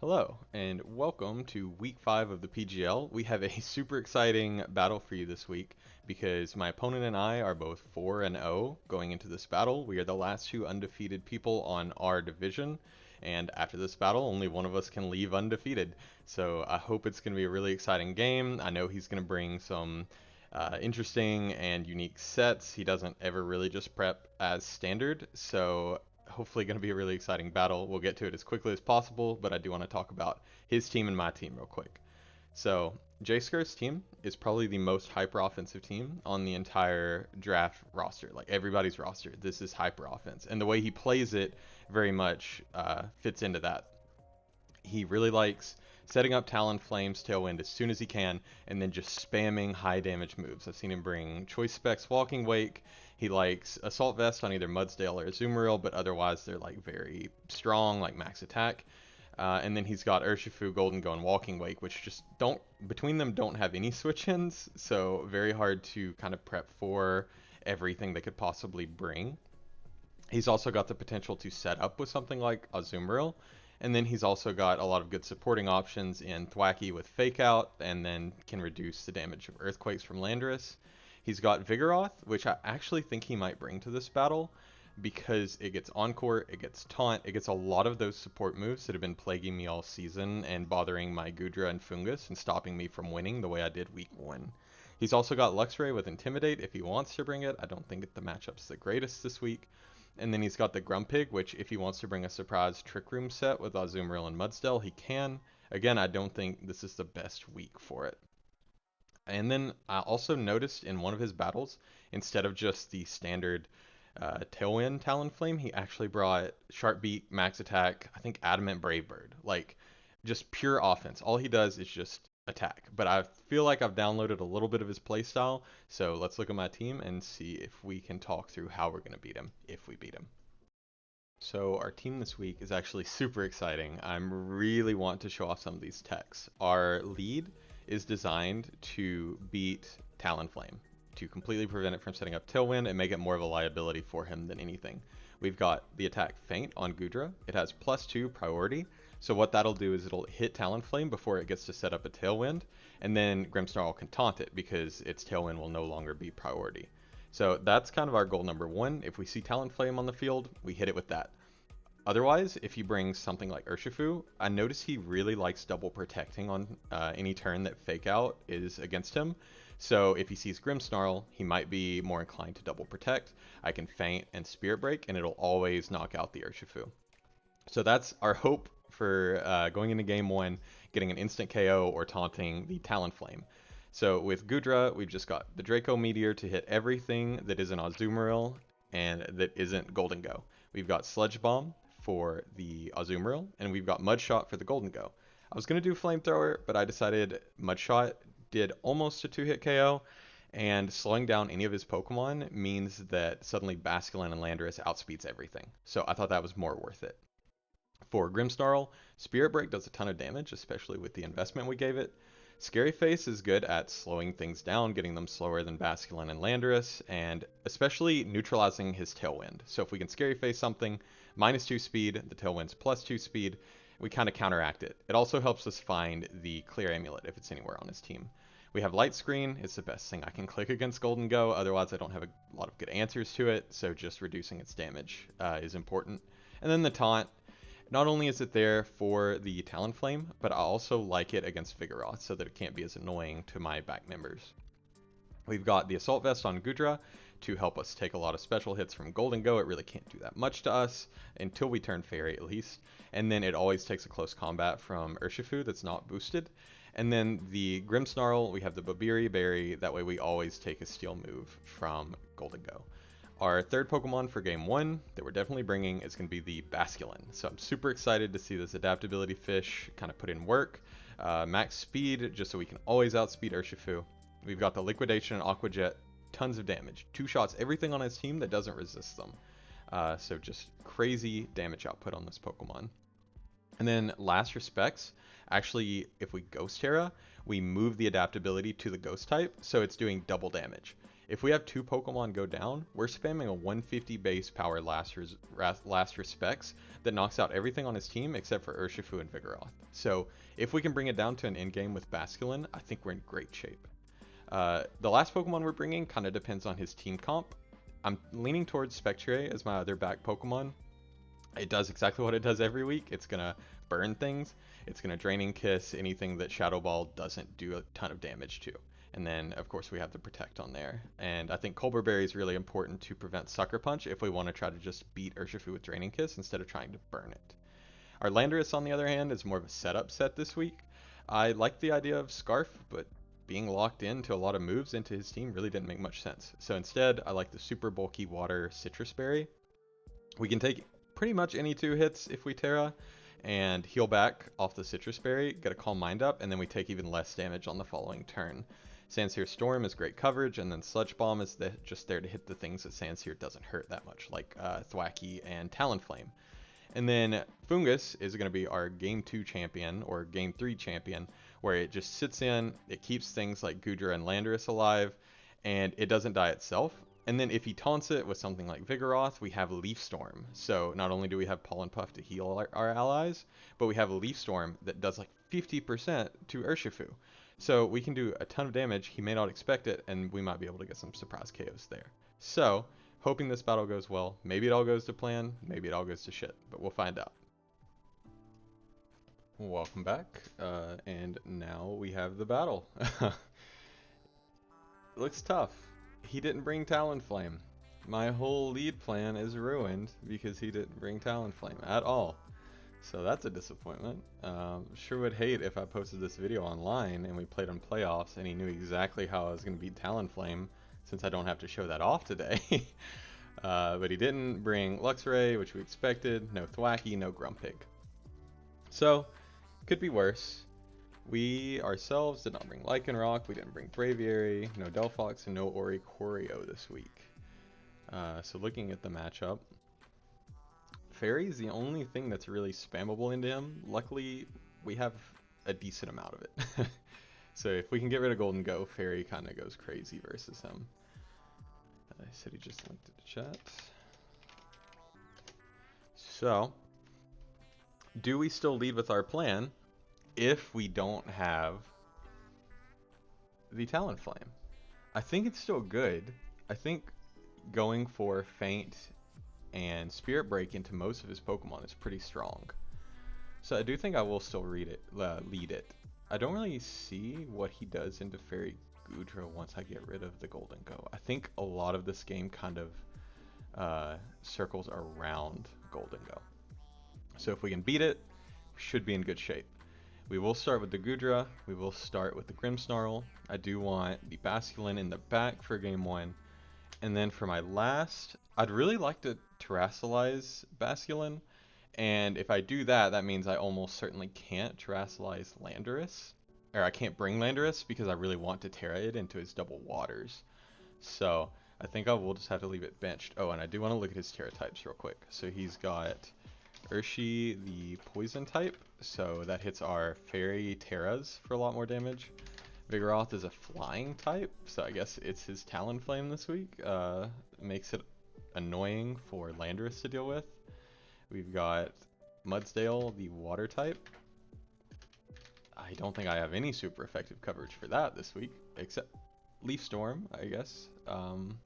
Hello, and welcome to week 5 of the PGL. We have a super exciting battle for you this week because my opponent and I are both 4 and 0 going into this battle. We are the last two undefeated people on our division, and after this battle, only one of us can leave undefeated. So I hope it's going to be a really exciting game. I know he's going to bring some interesting and unique sets. He doesn't ever really just prep as standard, so hopefully going to be a really exciting battle. We'll get to it as quickly as possible, but I do want to talk about his team and my team real quick. So, jscurf's team is probably the most hyper offensive team on the entire draft roster. Like everybody's roster, this is hyper offense. And the way he plays it very much fits into that. He really likes setting up Talonflame's Tailwind as soon as he can, and then just spamming high damage moves. I've seen him bring Choice Specs Walking Wake. He likes Assault Vest on either Mudsdale or Azumarill, but otherwise they're like very strong, like max attack. And then he's got Urshifu, gholdengo, and Walking Wake, which just don't, between them, don't have any switch-ins, so very hard to kind of prep for everything they could possibly bring. He's also got the potential to set up with something like Azumarill, and then he's also got a lot of good supporting options in Thwacky with Fake Out, and then can reduce the damage of Earthquakes from Landorus. He's got Vigoroth, which I actually think he might bring to this battle, because it gets Encore, it gets Taunt, it gets a lot of those support moves that have been plaguing me all season and bothering my Gudra and Fungus and stopping me from winning the way I did week 1. He's also got Luxray with Intimidate if he wants to bring it. I don't think the matchup's the greatest this week. And then he's got the Grumpig, which if he wants to bring a surprise Trick Room set with Azumarill and Mudsdale, he can. Again, I don't think this is the best week for it. And then I also noticed in one of his battles, instead of just the standard Tailwind Talonflame, he actually brought Sharp Beak, Max Attack, I think Adamant Brave Bird. Like, just pure offense. All he does is just attack. But I feel like I've downloaded a little bit of his playstyle, so let's look at my team and see if we can talk through how we're going to beat him, if we beat him. So our team this week is actually super exciting. I really want to show off some of these techs. Our lead is designed to beat Talonflame, to completely prevent it from setting up Tailwind and make it more of a liability for him than anything. We've got the attack Feint on Gudra. It has +2 priority, so what that'll do is it'll hit Talonflame before it gets to set up a Tailwind, and then Grimmsnarl can taunt it because its Tailwind will no longer be priority. So that's kind of our goal number 1. If we see Talonflame on the field, we hit it with that. Otherwise, if he brings something like Urshifu, I notice he really likes double protecting on any turn that Fake Out is against him. So if he sees Grimmsnarl, he might be more inclined to double protect. I can Feint and Spirit Break, and it'll always knock out the Urshifu. So that's our hope for going into game 1, getting an instant KO or taunting the Talonflame. So with Gudra, we've just got the Draco Meteor to hit everything that isn't Azumarill and that isn't gholdengo. We've got Sludge Bomb for the Azumarill, and we've got Mudshot for the gholdengo. I was going to do Flamethrower, but I decided Mudshot did almost a 2-hit KO, and slowing down any of his Pokemon means that suddenly Basculin and Landorus outspeeds everything. So I thought that was more worth it. For Grimmsnarl, Spirit Break does a ton of damage, especially with the investment we gave it. Scary Face is good at slowing things down, getting them slower than Basculin and Landorus, and especially neutralizing his Tailwind. So if we can Scary Face something, -2 speed, the Tailwind's +2 speed, we kind of counteract it. It also helps us find the Clear Amulet if it's anywhere on his team. We have Light Screen, it's the best thing I can click against gholdengo, otherwise I don't have a lot of good answers to it, so just reducing its damage is important. And then the Taunt. Not only is it there for the Talonflame, but I also like it against Vigoroth so that it can't be as annoying to my back members. We've got the Assault Vest on Gudra to help us take a lot of special hits from gholdengo. It really can't do that much to us until we turn Fairy at least. And then it always takes a close combat from Urshifu that's not boosted. And then the Grimmsnarl, we have the Babiri Berry. That way we always take a steal move from gholdengo. Our third Pokemon for game 1 that we're definitely bringing is going to be the Basculin. So I'm super excited to see this adaptability fish kind of put in work. Max speed, just so we can always outspeed Urshifu. We've got the Liquidation and Aqua Jet, tons of damage. 2 shots, everything on his team that doesn't resist them. So just crazy damage output on this Pokemon. And then last respects, actually if we Ghost Tera, we move the adaptability to the Ghost type, so it's doing double damage. If we have 2 Pokemon go down, we're spamming a 150 base power last respects that knocks out everything on his team except for Urshifu and Vigoroth. So if we can bring it down to an endgame with Basculin, I think we're in great shape. The last Pokemon we're bringing kind of depends on his team comp. I'm leaning towards Spectre as my other back Pokemon. It does exactly what it does every week. It's going to burn things. It's going to Draining Kiss anything that Shadow Ball doesn't do a ton of damage to. And then, of course, we have the Protect on there. And I think Colbur Berry is really important to prevent Sucker Punch if we want to try to just beat Urshifu with Draining Kiss instead of trying to burn it. Our Landorus, on the other hand, is more of a setup set this week. I like the idea of Scarf, but being locked into a lot of moves into his team really didn't make much sense. So instead, I like the super bulky water Citrus Berry. We can take pretty much any 2 hits if we Tera and heal back off the Citrus Berry, get a Calm Mind up, and then we take even less damage on the following turn. Sandsear Storm is great coverage, and then Sludge Bomb is just there to hit the things that Sandsear doesn't hurt that much, like Thwackey and Talonflame. And then Fungus is going to be our Game 2 champion, or Game 3 champion, where it just sits in, it keeps things like Goodra and Landorus alive, and it doesn't die itself. And then if he taunts it with something like Vigoroth, we have Leaf Storm. So not only do we have Pollen Puff to heal our allies, but we have a Leaf Storm that does like 50% to Urshifu. So we can do a ton of damage. He may not expect it, and we might be able to get some surprise KOs there. So, hoping this battle goes well. Maybe it all goes to plan, maybe it all goes to shit, but we'll find out. Welcome back, and now we have the battle. It looks tough. He didn't bring Talonflame. My whole lead plan is ruined because he didn't bring Talonflame at all. So that's a disappointment. Sure would hate if I posted this video online and we played on playoffs and he knew exactly how I was going to beat Talonflame, since I don't have to show that off today. But he didn't bring Luxray, which we expected, no Thwackey, no Grumpig. So, could be worse. We ourselves did not bring Lycanroc, we didn't bring Braviary, no Delphox, and no Oricorio this week. So looking at the matchup, Fairy is the only thing that's really spammable into him. Luckily, we have a decent amount of it. So if we can get rid of gholdengo, Fairy kind of goes crazy versus him. I said he just linked it to chat. So, do we still lead with our plan if we don't have the Talonflame? I think it's still good. I think going for Feint and Spirit Break into most of his Pokemon is pretty strong. So I do think I will still lead it. I don't really see what he does into Fairy Goodra once I get rid of the gholdengo. I think a lot of this game kind of circles around gholdengo. So if we can beat it, we should be in good shape. We will start with the Goodra, we will start with the Grimmsnarl. I do want the Basculin in the back for game 1. And then for my last, I'd really like to Terrasilize Basculin. And if I do that, that means I almost certainly can't Terrasilize Landorus. Or I can't bring Landorus because I really want to Tera it into his double waters. So I think I will just have to leave it benched. Oh, and I do want to look at his Tera types real quick. So he's got Urshi, the poison type, so that hits our Fairy Teras for a lot more damage. Vigoroth is a flying type, so I guess it's his Talonflame this week. Makes it annoying for Landorus to deal with. We've got Mudsdale, the water type. I don't think I have any super effective coverage for that this week, except Leaf Storm, I guess.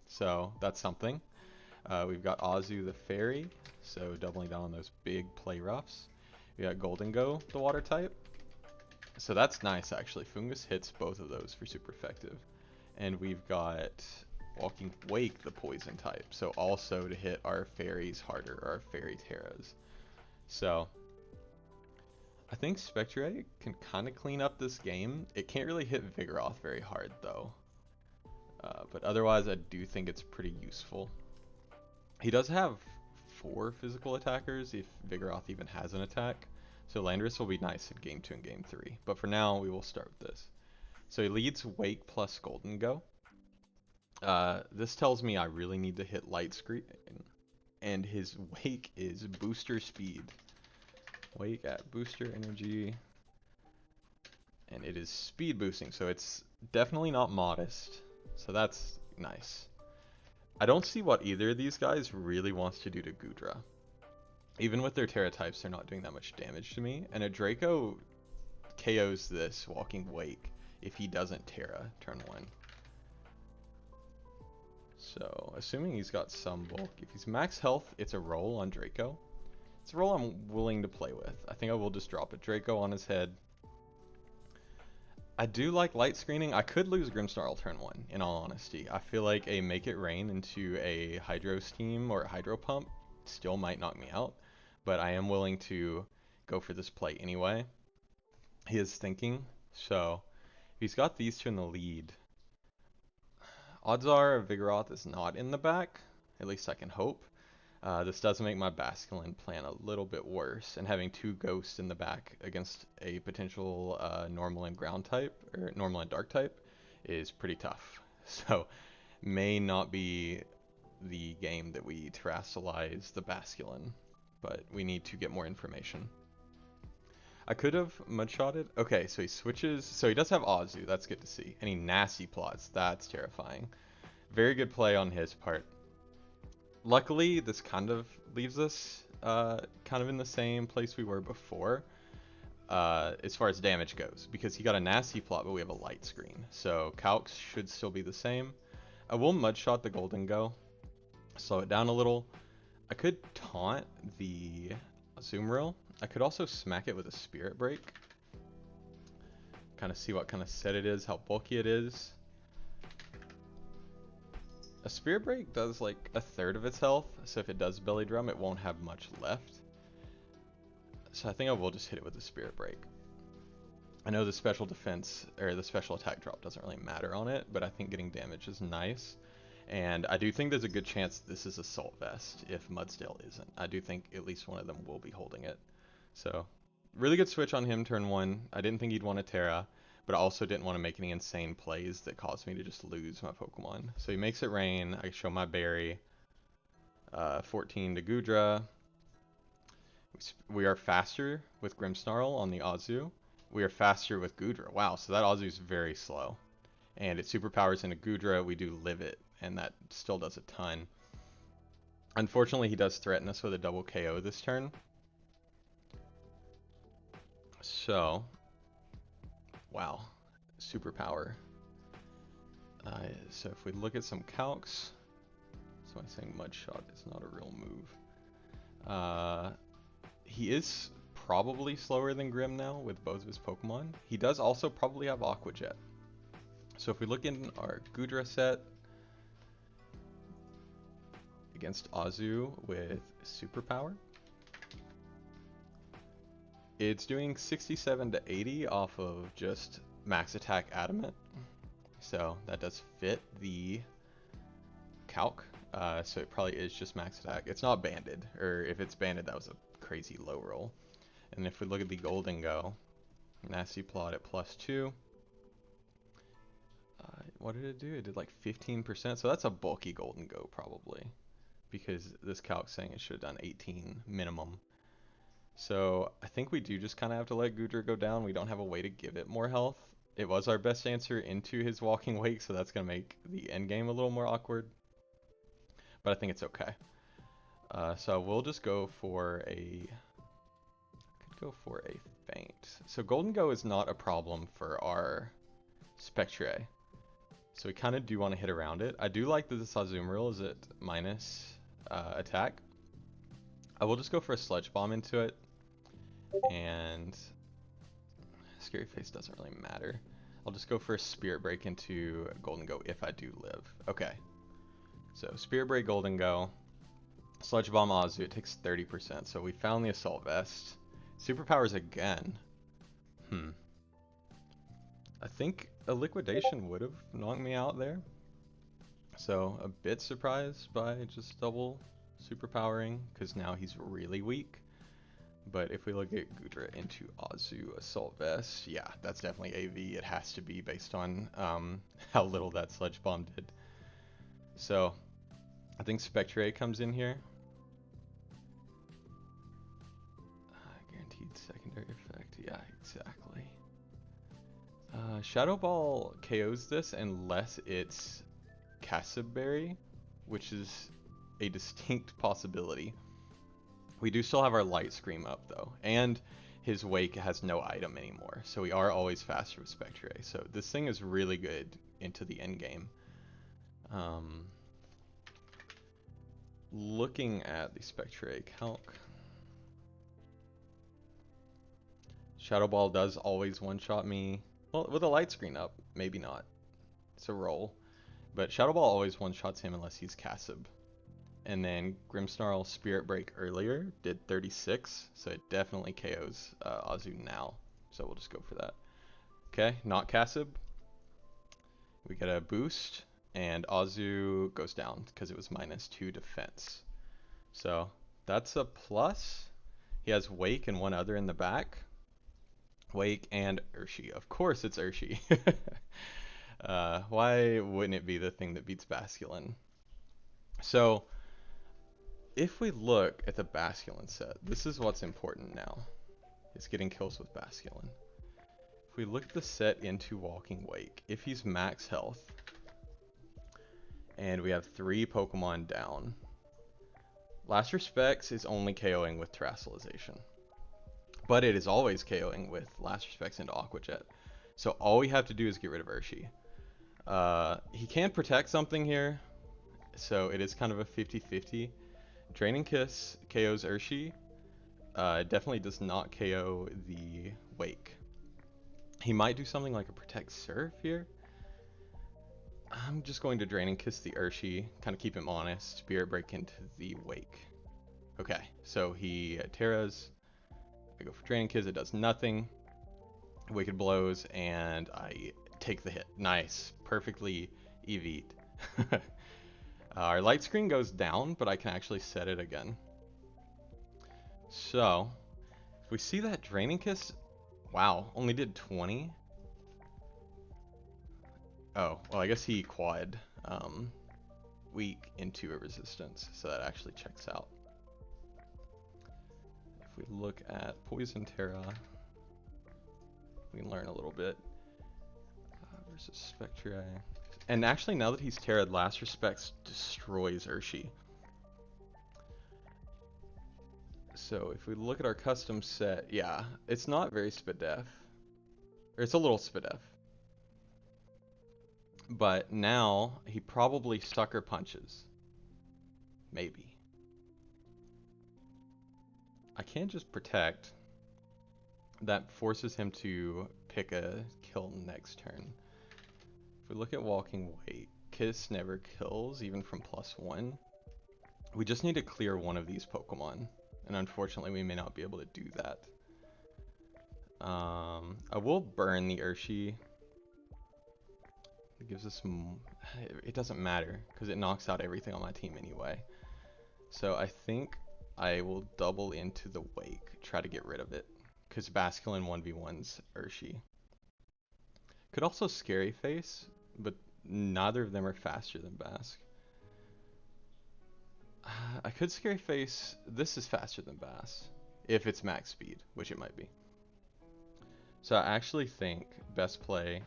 So that's something. We've got Azu the Fairy, so doubling down on those big play roughs. We got gholdengo, the water type. So that's nice actually. Fungus hits both of those for super effective. And we've got Walking Wake, the poison type, so also to hit our fairies harder, our fairy Teras. So I think Spectre can kind of clean up this game. It can't really hit Vigoroth very hard though. But otherwise I do think it's pretty useful. He does have 4 physical attackers if Vigoroth even has an attack. So Landorus will be nice in game 2 and game 3. But for now, we will start with this. So he leads Wake plus gholdengo. This tells me I really need to hit Light Screen. And his Wake is booster speed. Wake at booster energy. And it is speed boosting. So it's definitely not modest. So that's Nice. I don't see what either of these guys really wants to do to Gudra. Even with their Tera types, they're not doing that much damage to me. And a Draco KOs this Walking Wake if he doesn't Tera turn 1. So, assuming he's got some bulk, if he's max health, it's a roll on Draco. It's a roll I'm willing to play with. I think I will just drop a Draco on his head. I do like light screening. I could lose Grimmsnarl turn 1, in all honesty. I feel like a Make It Rain into a Hydro Steam or Hydro Pump still might knock me out, but I am willing to go for this play anyway. He is thinking, so if he's got these two in the lead, odds are Vigoroth is not in the back, at least I can hope. This does make my Basculin plan a little bit worse, and having 2 ghosts in the back against a potential normal and ground type, or normal and dark type, is pretty tough. So, may not be the game that we terrestrialize the Basculin, but we need to get more information. I could have mudshotted. Okay, so he switches. So he does have Azu, that's good to see. And he nasty plots, that's terrifying. Very good play on his part. Luckily, this kind of leaves us kind of in the same place we were before as far as damage goes, because he got a nasty plot, but we have a light screen. So calcs should still be the same. I will mudshot the gholdengo, slow it down a little. I could taunt the Azumarill. I could also smack it with a Spirit Break. Kind of see what kind of set it is, how bulky it is. A Spirit Break does like a third of its health, so if it does Belly Drum, it won't have much left. So I think I will just hit it with a Spirit Break. I know the special defense, or the special attack drop doesn't really matter on it, but I think getting damage is nice. And I do think there's a good chance this is Assault Vest if Mudsdale isn't. I do think at least one of them will be holding it. So, really good switch on him turn 1. I didn't think he'd want a Tera, but I also didn't want to make any insane plays that caused me to just lose my Pokemon. So he makes it rain. I show my berry. 14 to Gudra. We are faster with Grimmsnarl on the Azu. We are faster with Gudra. Wow, so that Azu is very slow. And it superpowers into Gudra. We do live it, and that still does a ton. Unfortunately, he does threaten us with a double KO this turn. So, wow, superpower. So if we look at some calcs, that's why I'm saying Mudshot is not a real move. He is probably slower than Grim now with both of his Pokemon. He does also probably have Aqua Jet. So if we look in our Gudra set against Azu with superpower, it's doing 67 to 80 off of just max attack adamant. So that does fit the calc. So it probably is just max attack. It's not banded, or if it's banded, that was a crazy low roll. And if we look at the gholdengo, nasty plot at +2. What did it do? It did like 15%. So that's a bulky gholdengo probably, because this calc's saying it should have done 18 minimum. So I think we do just kind of have to let Gudra go down. We don't have a way to give it more health. It was our best answer into his Walking Wake, so that's going to make the end game a little more awkward. But I think it's okay. So we'll just go for a... I could go for a Feint. So Gholdengo is not a problem for our Spectre. So we kind of do want to hit around it. I do like that this Azumarill is at minus attack. I will just go for a Sludge Bomb into it. And Scary Face doesn't really matter. I'll just go for a Spirit Break into Gholdengo if I do live. Okay. So Spirit Break Gholdengo. Sludge Bomb Azu, it takes 30%. So we found the Assault Vest. Superpowers again. I think a Liquidation would have knocked me out there. So a bit surprised by just double superpowering, because now he's really weak. But if we look at Gudra into Azu Assault Vest, yeah, that's definitely AV. It has to be based on how little that Sludge Bomb did. So I think Spectre comes in here. Guaranteed secondary effect. Yeah, exactly. Shadow Ball KOs this unless it's Berry, which is a distinct possibility. We do still have our Light Scream up though, and his Wake has no item anymore, so we are always faster with Spectre. So this thing is really good into the end game. Looking at the Spectre calc, Shadow Ball does always one-shot me. Well, with a Light Screen up, maybe not. It's a roll. But Shadow Ball always one-shots him unless he's Kasib. And then Grimmsnarl Spirit Break earlier did 36, so it definitely KOs Azu now. So we'll just go for that. Okay, not Kasib. We get a boost, and Azu goes down because it was -2 defense. So that's a plus. He has Wake and one other in the back. Wake and Urshi. Of course it's Urshi. Why wouldn't it be the thing that beats Basculin? So if we look at the Basculin set, this is what's important now. It's getting kills with Basculin. If we look at the set into Walking Wake, if he's max health, and we have 3 Pokemon down, Last Respects is only KOing with Terastallization. But it is always KOing with Last Respects into Aqua Jet. So all we have to do is get rid of Urshi. He can protect something here, so it is kind of a 50-50. Draining Kiss KOs Urshi. It definitely does not KO the Wake. He might do something like a Protect Surf here. I'm just going to Draining Kiss the Urshi, kind of keep him honest. Spirit Break into the Wake. Okay, so he Teras. I go for Draining Kiss, it does nothing. Wicked Blows, and I take the hit. Nice. Perfectly EV'd. Our light screen goes down, but I can actually set it again. So, if we see that Draining Kiss, wow, only did 20. Oh, well, I guess he quad weak into a resistance, so that actually checks out. If we look at Poison Tera, we can learn a little bit. Versus Spectre. And actually, now that he's Terra'd, Last Respects destroys Urshi. So if we look at our custom set, yeah, it's not very Spadef. Or it's a little Spadef. But now, he probably Sucker Punches. Maybe. I can't just Protect. That forces him to pick a kill next turn. If we look at Walking Wake, Kiss never kills, even from +1. We just need to clear one of these Pokemon, and unfortunately we may not be able to do that. I will burn the Urshi. It gives us it doesn't matter, because it knocks out everything on my team anyway. So I think I will double into the Wake, try to get rid of it, because Basculin 1v1's Urshi. Could also Scary Face, but neither of them are faster than Bask. I could Scary Face. This is faster than Bass, if it's max speed, which it might be. So I actually think best play,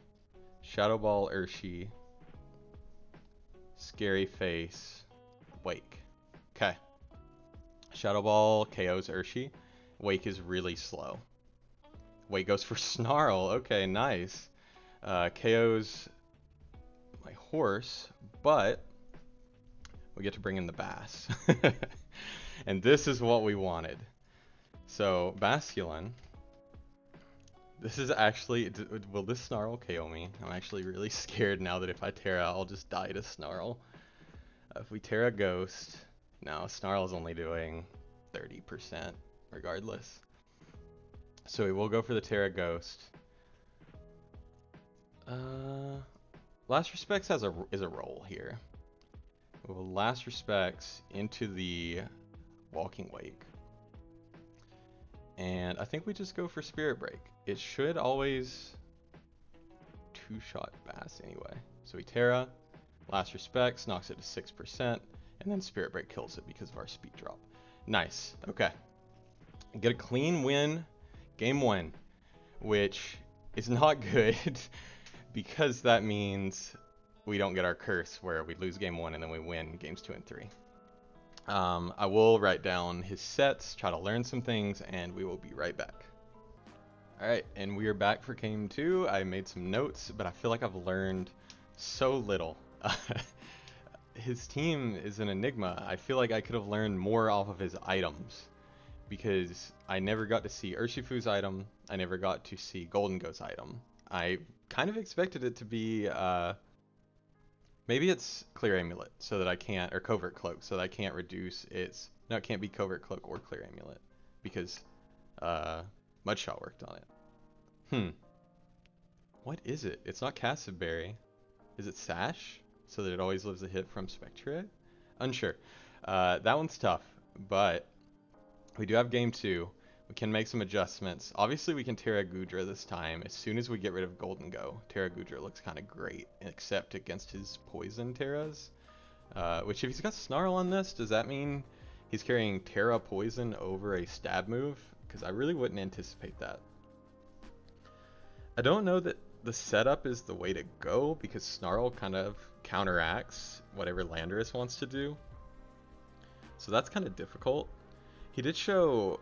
Shadow Ball Urshi, Scary Face, Wake. Okay. Shadow Ball KOs Urshi. Wake is really slow. Wake goes for Snarl. Okay, nice. KOs my horse, but we get to bring in the Bass. And this is what we wanted. So, Basculin. This is actually, will this Snarl KO me? I'm actually really scared now that if I Tera, I'll just die to Snarl. If we Tera Ghost, no, Snarl is only doing 30% regardless. So we will go for the Tera Ghost. Last Respects is a roll here. We'll Last Respects into the Walking Wake. And I think we just go for Spirit Break. It should always two-shot Bass anyway. So we Tera, Last Respects, knocks it to 6%, and then Spirit Break kills it because of our speed drop. Nice, okay. Get a clean win, game 1, which is not good because that means we don't get our curse where we lose game 1 and then we win games 2 and 3. I will write down his sets, try to learn some things, and we will be right back. Alright, and we are back for game 2. I made some notes, but I feel like I've learned so little. His team is an enigma. I feel like I could have learned more off of his items, because I never got to see Urshifu's item, I never got to see gholdengo's item. I kind of expected it to be, maybe it's Clear Amulet, so that I can't, or Covert Cloak, so that I can't reduce its, no, it can't be Covert Cloak or Clear Amulet, because, Mudshot worked on it. What is it? It's not Castleberry. Is it Sash? So that it always lives a hit from Spectre? Unsure. That one's tough, but we do have game 2. We can make some adjustments. Obviously, we can Tera Gudra this time. As soon as we get rid of gholdengo, Tera Gudra looks kind of great, except against his poison Teras. Which, if he's got Snarl on this, does that mean he's carrying Tera poison over a stab move? Because I really wouldn't anticipate that. I don't know that the setup is the way to go, because Snarl kind of counteracts whatever Landorus wants to do. So that's kind of difficult. He did show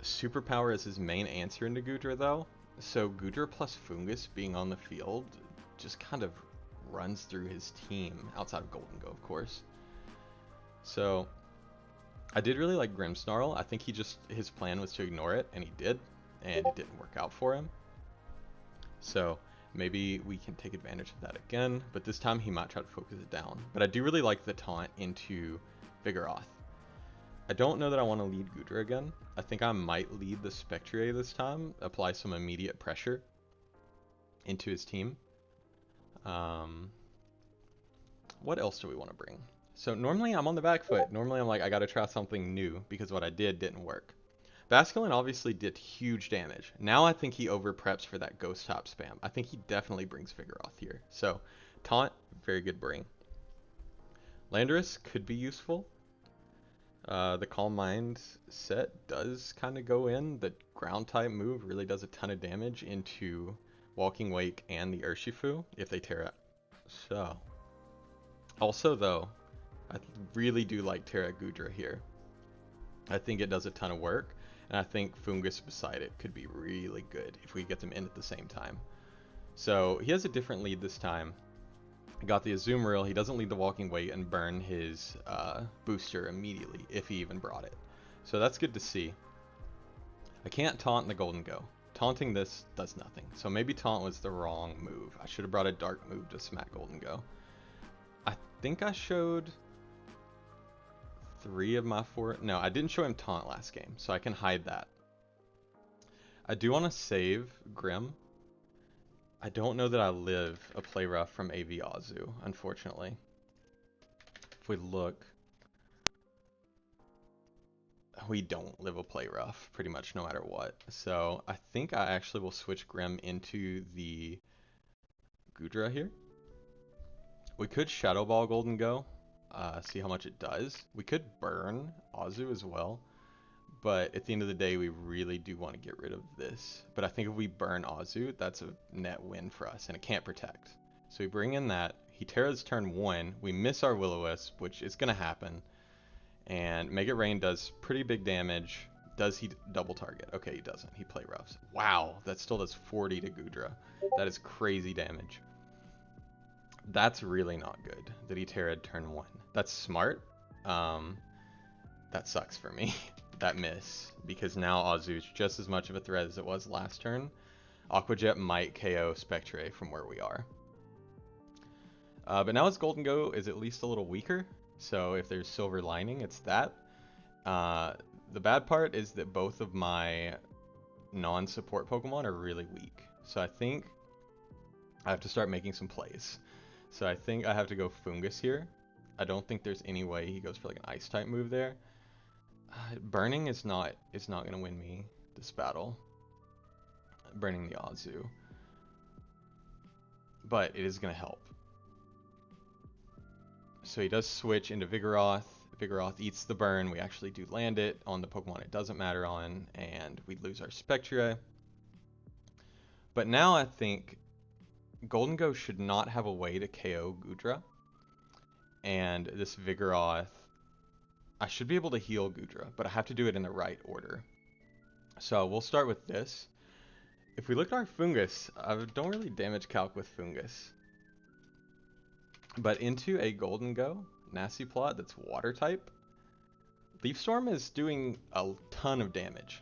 Superpower as his main answer into Gudra though, so Gudra plus Fungus being on the field just kind of runs through his team, outside of gholdengo of course. So I did really like Grimmsnarl. I think his plan was to ignore it, and he did, and it didn't work out for him. So maybe we can take advantage of that again, but this time he might try to focus it down. But I do really like the taunt into Vigoroth. I don't know that I want to lead Gudra again. I think I might lead the Spectre this time, apply some immediate pressure into his team. What else do we want to bring? So normally I'm on the back foot. Normally I'm like, I gotta try something new, because what I did didn't work. Basculin obviously did huge damage. Now I think he over preps for that ghost top spam. I think he definitely brings Vigoroth here. So taunt, very good bring. Landorus could be useful. The Calm Mind set does kind of go in. The ground type move really does a ton of damage into Walking Wake and the Urshifu if they Tera. So, also though, I really do like Tera Gudra here. I think it does a ton of work, and I think Fungus beside it could be really good if we get them in at the same time. So he has a different lead this time. Got the Azumarill. He doesn't lead the Walking Weight and burn his booster immediately, if he even brought it. So that's good to see. I can't taunt the gholdengo. Taunting this does nothing. So maybe taunt was the wrong move. I should have brought a dark move to smack gholdengo. I think I showed 3 of my 4. No, I didn't show him taunt last game, so I can hide that. I do want to save Grim. I don't know that I live a play rough from AV Azu, unfortunately. If we look, we don't live a play rough pretty much no matter what. So I think I actually will switch Grim into the Gudra here. We could Shadow Ball gholdengo, see how much it does. We could burn Azu as well. But at the end of the day, we really do want to get rid of this. But I think if we burn Azu, that's a net win for us, and it can't protect. So we bring in that. He Tera's turn 1. We miss our Will-O-Wisp, which is going to happen. And Make It Rain does pretty big damage. Does he double target? Okay, he doesn't. He play roughs. Wow, that still does 40 to Gudra. That is crazy damage. That's really not good that he Tera'd turn 1. That's smart. That sucks for me. That miss, because now Azu's just as much of a threat as it was last turn. Aqua Jet might KO Spectre from where we are. But now his gholdengo is at least a little weaker, so if there's silver lining, it's that. The bad part is that both of my non-support Pokemon are really weak, so I think I have to start making some plays. So I think I have to go Fungus here. I don't think there's any way he goes for like an Ice type move there. Burning is not going to win me this battle. Burning the Azu. But it is going to help. So he does switch into Vigoroth. Vigoroth eats the burn. We actually do land it on the Pokemon it doesn't matter on. And we lose our Spectre. But now I think gholdengo should not have a way to KO Gudra, and this Vigoroth, I should be able to heal Gudra, but I have to do it in the right order. So we'll start with this. If we look at our Fungus, I don't really damage calc with Fungus. But into a gholdengo, nasty plot that's water type, Leaf Storm is doing a ton of damage.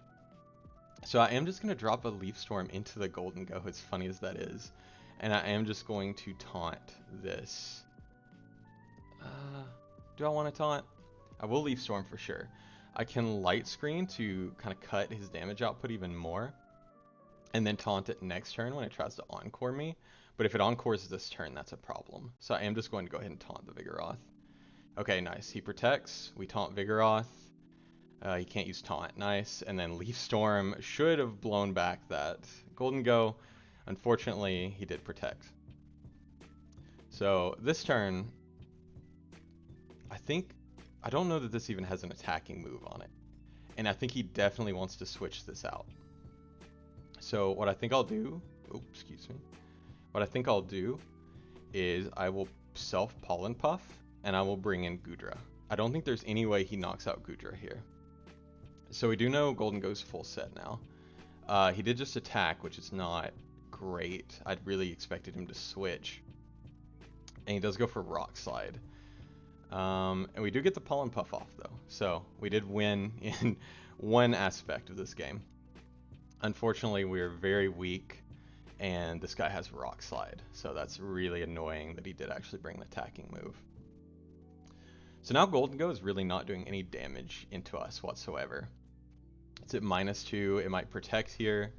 So I am just going to drop a Leaf Storm into the gholdengo, as funny as that is. And I am just going to taunt this. Do I want to taunt? I will Leaf Storm for sure. I can Light Screen to kind of cut his damage output even more. And then taunt it next turn when it tries to Encore me. But if it Encores this turn, that's a problem. So I am just going to go ahead and taunt the Vigoroth. Okay, nice. He protects. We taunt Vigoroth. He can't use taunt. Nice. And then Leaf Storm should have blown back that gholdengo. Unfortunately, he did protect. So this turn, I don't know that this even has an attacking move on it. And I think he definitely wants to switch this out. So what I think I'll do, What I think I'll do is I will self Pollen Puff and I will bring in Gudra. I don't think there's any way he knocks out Gudra here. So we do know gholdengo's full set now. He did just attack, which is not great. I'd really expected him to switch. And he does go for Rock Slide. And we do get the Pollen Puff off though. So we did win in one aspect of this game. Unfortunately, we're very weak and this guy has Rock Slide. So that's really annoying that he did actually bring an attacking move. So now gholdengo is really not doing any damage into us whatsoever. It's at -2, it might protect here.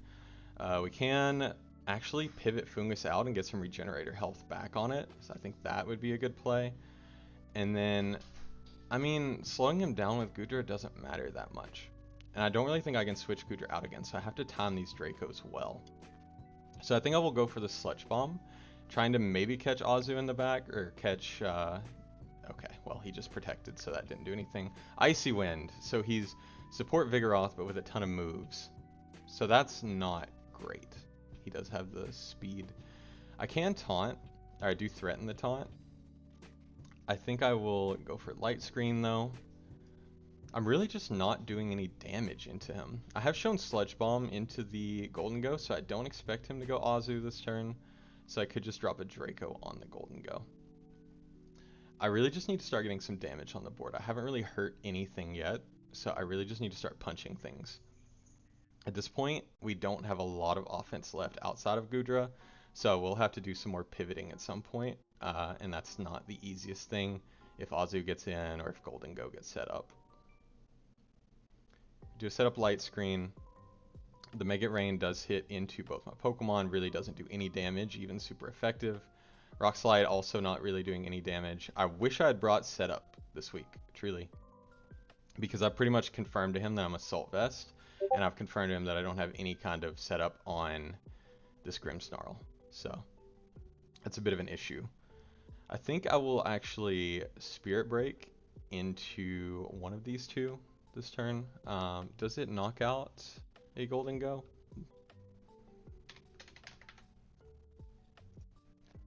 We can actually pivot Fungus out and get some Regenerator health back on it. So I think that would be a good play. And then, I mean, slowing him down with Gudra doesn't matter that much. And I don't really think I can switch Gudra out again, so I have to time these Dracos well. So I think I will go for the Sludge Bomb, trying to maybe catch Azu in the back, or catch, okay, well, he just protected, so that didn't do anything. Icy Wind, so he's support Vigoroth, but with a ton of moves. So that's not great. He does have the speed. I can taunt, or I do threaten the taunt. I think I will go for Light Screen though. I'm really just not doing any damage into him. I have shown Sludge Bomb into the gholdengo, so I don't expect him to go Azu this turn. So I could just drop a Draco on the gholdengo. I really just need to start getting some damage on the board. I haven't really hurt anything yet, so I really just need to start punching things. At this point, we don't have a lot of offense left outside of Gudra, so we'll have to do some more pivoting at some point, and that's not the easiest thing if Azu gets in or if gholdengo gets set up. Do a setup Light Screen. The Mega Rain does hit into both my Pokemon, really doesn't do any damage, even super effective. Rock Slide also not really doing any damage. I wish I had brought setup this week, truly. Because I've pretty much confirmed to him that I'm Assault Vest, and I've confirmed to him that I don't have any kind of setup on this Grimmsnarl. So that's a bit of an issue. I think I will actually Spirit Break into one of these two this turn. Does it knock out a gholdengo?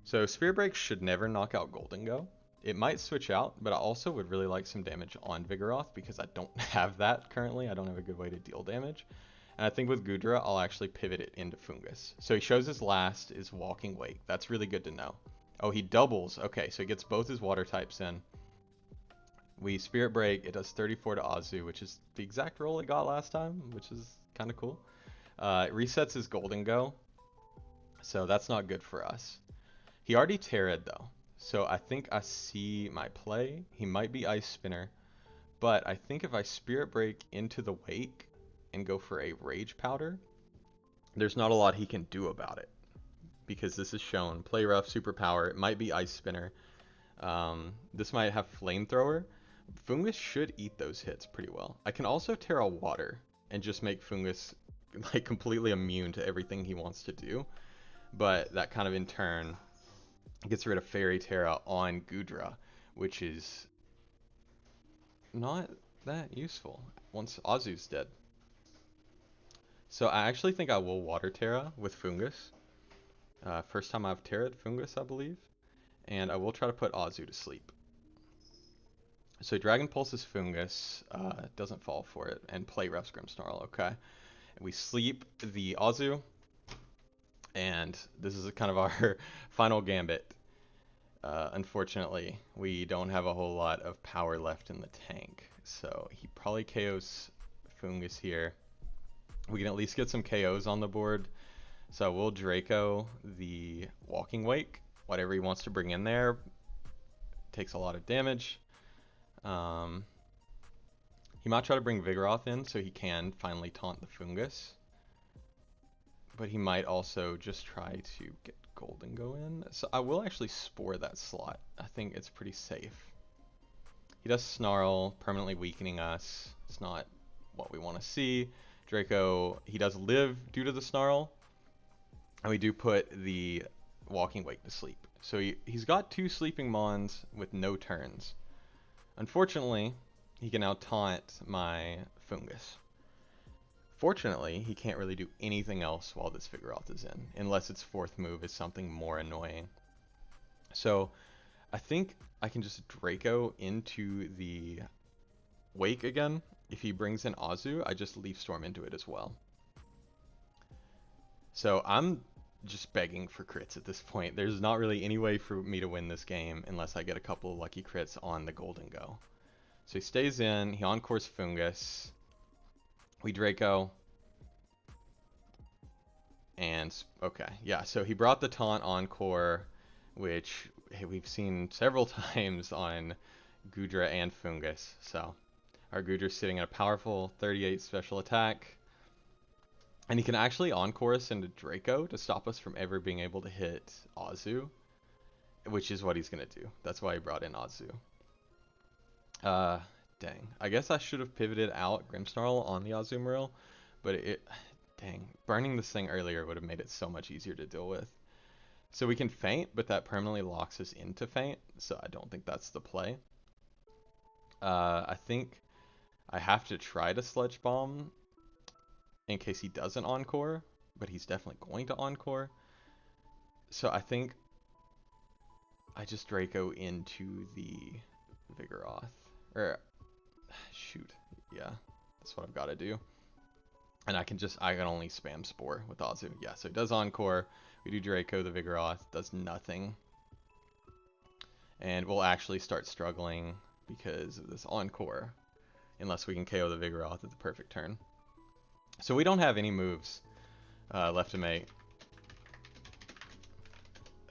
So Spirit Break should never knock out gholdengo. It might switch out, but I also would really like some damage on Vigoroth because I don't have that currently. I don't have a good way to deal damage. And I think with Gudra, I'll actually pivot it into Fungus. So he shows his last is Walking Wake. That's really good to know. Oh, he doubles. Okay, so he gets both his water types in. We Spirit Break. It does 34 to Azu, which is the exact roll it got last time, which is kind of cool. It resets his gholdengo, so that's not good for us. He already Tera'd though, so I think I see my play. He might be Ice Spinner, but I think if I Spirit Break into the Wake and go for a Rage Powder, there's not a lot he can do about it. Because this is shown, Play Rough, Superpower, it might be Ice Spinner. This might have Flamethrower. Fungus should eat those hits pretty well. I can also Tera Water and just make Fungus like completely immune to everything he wants to do. But that kind of in turn gets rid of Fairy Tera on Gudra, which is not that useful once Azu's dead. So I actually think I will Water Tera with Fungus. First time I've Tera Fungus, I believe. And I will try to put Azu to sleep. So Dragon Pulse's Fungus doesn't fall for it, and play Ref's Grimmsnarl, okay. And we sleep the Azu, and this is kind of our final gambit. Unfortunately, we don't have a whole lot of power left in the tank, so he probably KOs Fungus here. We can at least get some KOs on the board, so we'll Draco the Walking Wake. Whatever he wants to bring in there takes a lot of damage. He might try to bring Vigoroth in so he can finally taunt the Fungus. But he might also just try to get gholdengo in. So I will actually Spore that slot. I think it's pretty safe. He does Snarl, permanently weakening us. It's not what we want to see. Draco, he does live due to the Snarl. And we do put the Walking Wake to sleep. So he's got 2 Sleeping Mons with no turns. Unfortunately, he can now taunt my Fungus. Fortunately, he can't really do anything else while this Vigoroth is in, unless its 4th move is something more annoying. So I think I can just Draco into the Wake again. If he brings in Azu, I just Leaf Storm into it as well. So I'm just begging for crits at this point. There's not really any way for me to win this game unless I get a couple of lucky crits on the gholdengo. So he stays in, he Encores Fungus. We Draco. And, okay, yeah, so he brought the taunt Encore, which we've seen several times on Goodra and Fungus. So our Goodra's sitting at a powerful 38 special attack. And he can actually Encore us into Draco to stop us from ever being able to hit Azu, which is what he's going to do. That's why he brought in Azu. Dang. I guess I should have pivoted out Grimmsnarl on the Azumarill, but dang. Burning this thing earlier would have made it so much easier to deal with. So we can Feint, but that permanently locks us into Feint, so I don't think that's the play. I think I have to try to Sludge Bomb in case he doesn't Encore, but he's definitely going to Encore. So I think I just Draco into the Vigoroth. Or, shoot, yeah, that's what I've got to do. And I can only spam Spore with Azu. Yeah, so he does Encore. We do Draco, the Vigoroth, does nothing. And we'll actually start struggling because of this Encore, unless we can KO the Vigoroth at the perfect turn. So we don't have any moves left to make.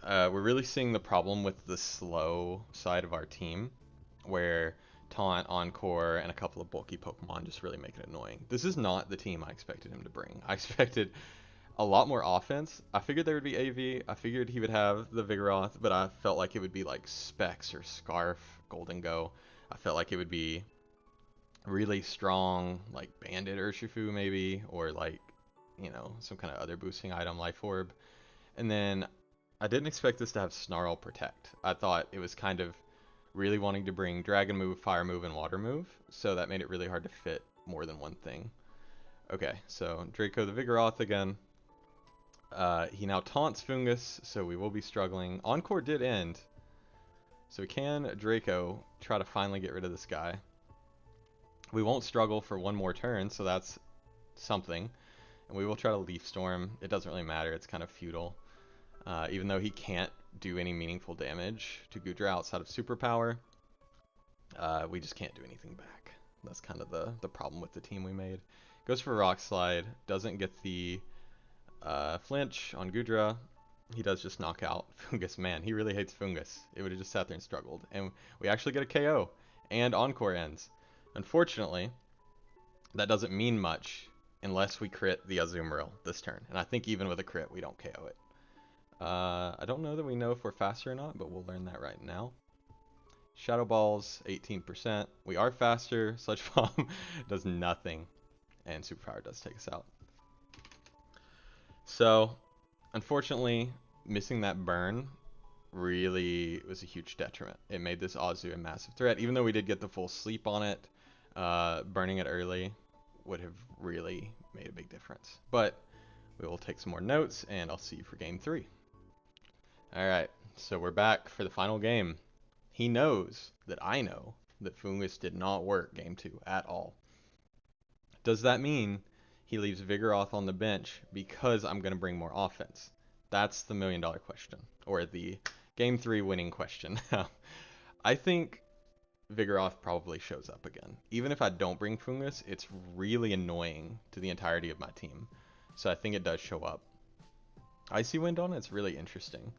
We're really seeing the problem with the slow side of our team, where Taunt, Encore, and a couple of bulky Pokemon just really make it annoying. This is not the team I expected him to bring. I expected a lot more offense. I figured there would be AV. I figured he would have the Vigoroth, but I felt like it would be like Specs or Scarf, gholdengo. I felt like it would be really strong, like Bandit Urshifu maybe, or like, you know, some kind of other boosting item, Life Orb. And then I didn't expect this to have Snarl Protect. I thought it was kind of really wanting to bring Dragon Move, Fire Move, and Water Move, so that made it really hard to fit more than one thing. Okay, so Draco the Vigoroth again. He now taunts Fungus, so we will be struggling. Encore did end, so we can Draco try to finally get rid of this guy. We won't struggle for one more turn, so that's something. And we will try to Leaf Storm. It doesn't really matter, it's kind of futile. Even though he can't do any meaningful damage to Goodra outside of Superpower, we just can't do anything back. That's kind of the problem with the team we made. Goes for Rock Slide, doesn't get the flinch on Goodra. He does just knock out Fungus. Man, he really hates Fungus. It would have just sat there and struggled. And we actually get a KO, and Encore ends. Unfortunately, that doesn't mean much unless we crit the Azumarill this turn. And I think even with a crit, we don't KO it. I don't know that we know if we're faster or not, but we'll learn that right now. Shadow Balls, 18%. We are faster. Sludge Bomb does nothing. And Superpower does take us out. So, unfortunately, missing that burn really was a huge detriment. It made this Azu a massive threat. Even though we did get the full sleep on it, burning it early would have really made a big difference. But we will take some more notes, and I'll see you for game 3. Alright, so we're back for the final game. He knows that I know that Fungus did not work game 2 at all. Does that mean he leaves Vigoroth on the bench because I'm going to bring more offense? That's the million-dollar question, or the game 3 winning question. I think Vigoroth probably shows up again. Even if I don't bring Fungus, it's really annoying to the entirety of my team. So I think it does show up. Icy Wind on it's really interesting.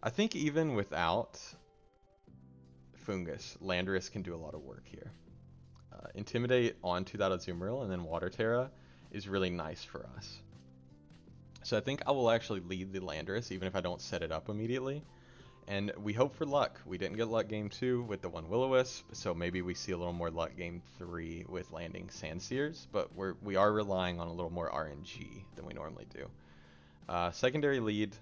I think even without Fungus, Landorus can do a lot of work here. Intimidate onto that Azumarill and then Water Tera is really nice for us. So I think I will actually lead the Landorus even if I don't set it up immediately. And we hope for luck. We didn't get luck game 2 with the one Will-O-Wisp, so maybe we see a little more luck game 3 with landing Sandsears, but we are relying on a little more RNG than we normally do. Secondary lead.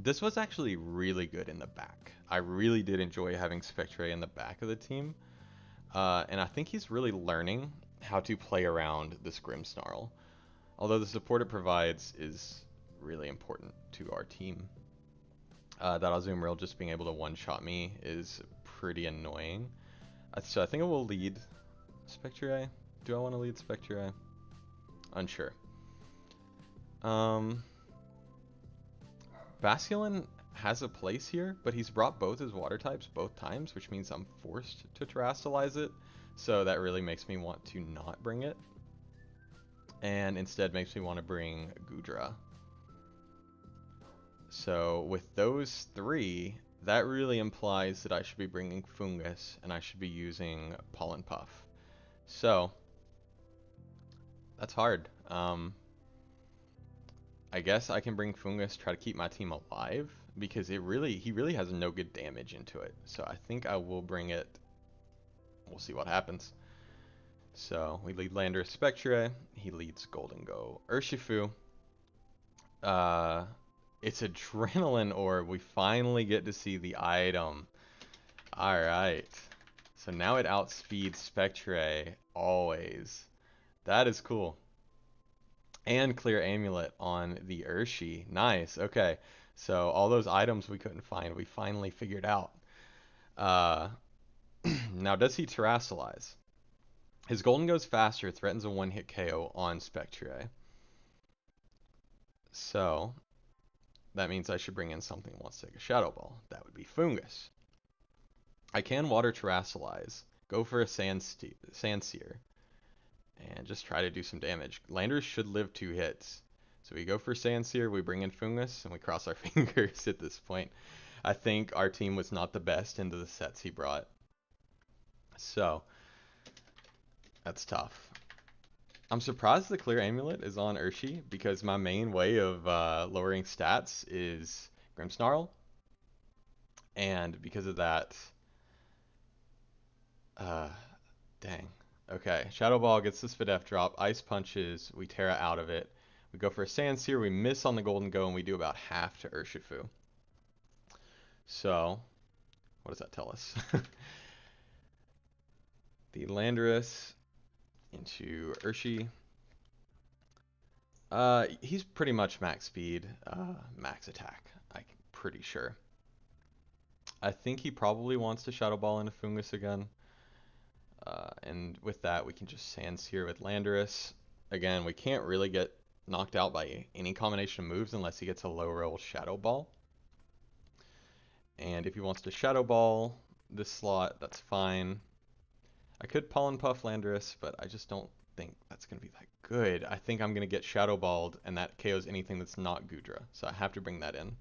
This was actually really good in the back. I really did enjoy having Spectre in the back of the team. And I think he's really learning how to play around this Grimmsnarl. Although the support it provides is really important to our team. That Azumarill just being able to one-shot me is pretty annoying. So I think I will lead Spectre. Do I want to lead Spectre? Unsure. Basculin has a place here, but he's brought both his water types both times, which means I'm forced to Terrasilize it. So that really makes me want to not bring it. And instead makes me want to bring Goodra. So with those three, that really implies that I should be bringing Fungus and I should be using Pollen Puff. So that's hard. I guess I can bring Fungus, try to keep my team alive because he really has no good damage into it. So I think I will bring it. We'll see what happens. So we lead Landorus Spectre. He leads gholdengo Urshifu. It's Adrenaline Orb. We finally get to see the item. Alright. So now it outspeeds Spectre always. That is cool. And Clear Amulet on the Urshi. Nice. Okay. So all those items we couldn't find, we finally figured out. Now, does he Terrasilize? His gholdengo's faster, threatens a one-hit KO on Spectre. So that means I should bring in something that wants to take a Shadow Ball. That would be Fungus. I can Water Terrasilize, go for a Sandsear, and just try to do some damage. Landorus should live 2 hits. So we go for Sandsear, we bring in Fungus, and we cross our fingers at this point. I think our team was not the best into the sets he brought. So that's tough. I'm surprised the Clear Amulet is on Urshi because my main way of lowering stats is Grimmsnarl. And because of that, dang. Okay, Shadow Ball gets the Svidef drop, Ice Punches, we Tera out of it. We go for a Sandsear, we miss on the gholdengo, and we do about half to Urshifu. So, what does that tell us? The Landorus into Urshi. He's pretty much max speed, max attack, I'm pretty sure. I think he probably wants to Shadow Ball into Fungus again. And with that, we can just Sandsear with Landorus. Again, we can't really get knocked out by any combination of moves unless he gets a low roll Shadow Ball. And if he wants to Shadow Ball this slot, that's fine. I could Pollen Puff Landorus, but I just don't think that's going to be that good. I think I'm going to get Shadow Balled, and that KOs anything that's not Goodra. So I have to bring that in.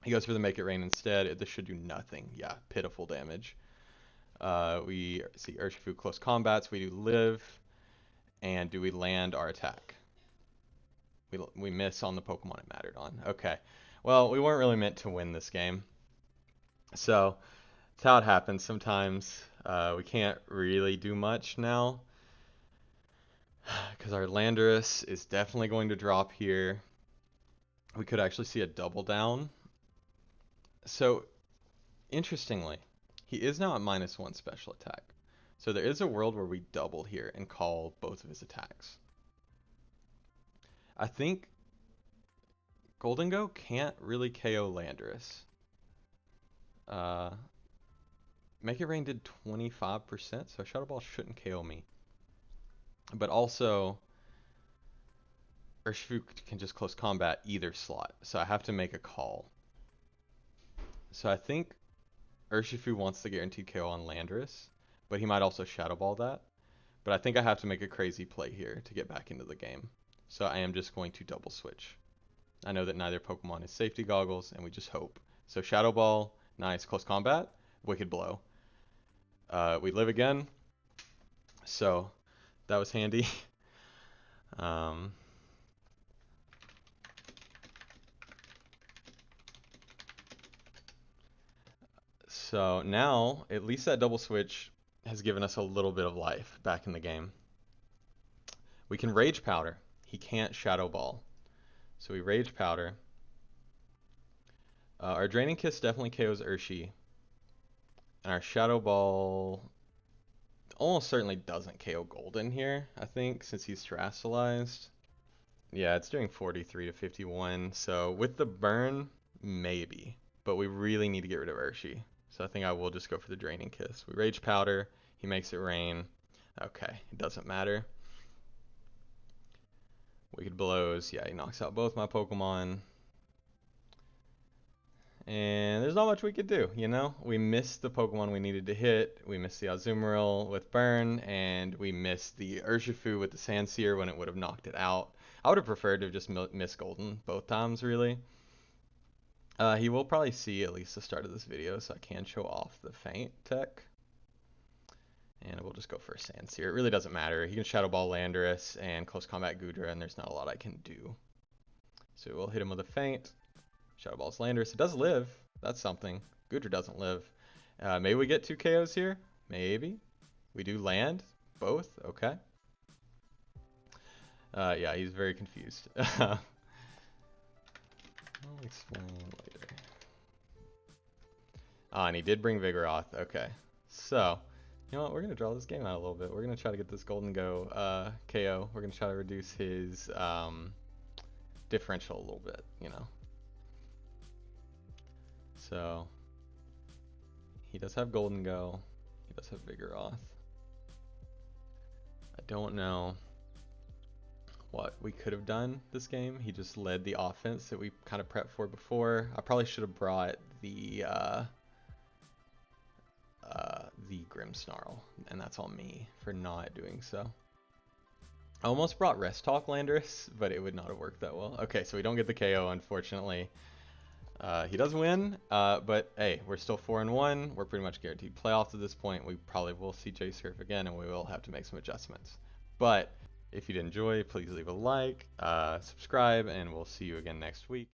He goes for the Make It Rain instead. This should do nothing. Yeah, pitiful damage. We see Urshifu close combats. We do live. And do we land our attack? We miss on the Pokemon it mattered on. Okay. Well, we weren't really meant to win this game. So, that's how it happens. Sometimes we can't really do much now. Because our Landorus is definitely going to drop here. We could actually see a double down. So, interestingly, he is now at -1 special attack. So there is a world where we double here and call both of his attacks. I think Gholdengo can't really KO Landorus. Uh, Make It Rain did 25%, so Shadow Ball shouldn't KO me. But also, Urshifu can just close combat either slot, so I have to make a call. So I think Urshifu wants the guaranteed KO on Landorus, but he might also Shadow Ball that. But I think I have to make a crazy play here to get back into the game. So I am just going to double switch. I know that neither Pokemon is safety goggles, and we just hope. So Shadow Ball, nice, close combat, Wicked Blow. We live again, so that was handy. So now, at least that double switch has given us a little bit of life back in the game. We can Rage Powder. He can't Shadow Ball. So we Rage Powder. Our Draining Kiss definitely KOs Urshi. And our Shadow Ball almost certainly doesn't KO Golden here, I think, since he's Terastallized. Yeah, it's doing 43 to 51. So with the burn, maybe. But we really need to get rid of Urshi. So I think I will just go for the Draining Kiss. We Rage Powder. He makes it rain. Okay, it doesn't matter. Wicked Blows. Yeah, he knocks out both my Pokemon. And there's not much we could do, you know? We missed the Pokemon we needed to hit. We missed the Azumarill with Burn, and we missed the Urshifu with the Sandsear when it would have knocked it out. I would have preferred to have just missed Golden both times, really. He will probably see at least the start of this video, so I can show off the Feint tech. And we'll just go for a Sandsear. It really doesn't matter. He can Shadow Ball Landorus and Close Combat Goodra, and there's not a lot I can do. So we'll hit him with a Feint. Shadow Ball's Landorus. It does live. That's something. Goodra doesn't live. Maybe we get 2 KOs here. Maybe. We do land. Both. Okay. Yeah, he's very confused. I'll explain later. And he did bring Vigoroth. Okay. So, you know what? We're going to draw this game out a little bit. We're going to try to get this gholdengo KO. We're going to try to reduce his differential a little bit, you know. So, he does have gholdengo. He does have Vigoroth. I don't know what we could have done this game. He just led the offense that we kind of prepped for before. I probably should have brought the Grimmsnarl, and that's on me for not doing so. I almost brought Rest Talk Landorus, but it would not have worked that well. Okay, so we don't get the KO, unfortunately. He does win, but hey, we're still 4-1. We're pretty much guaranteed playoffs at this point. We probably will see jscurf again, and we will have to make some adjustments. But if you did enjoy, please leave a like, subscribe, and we'll see you again next week.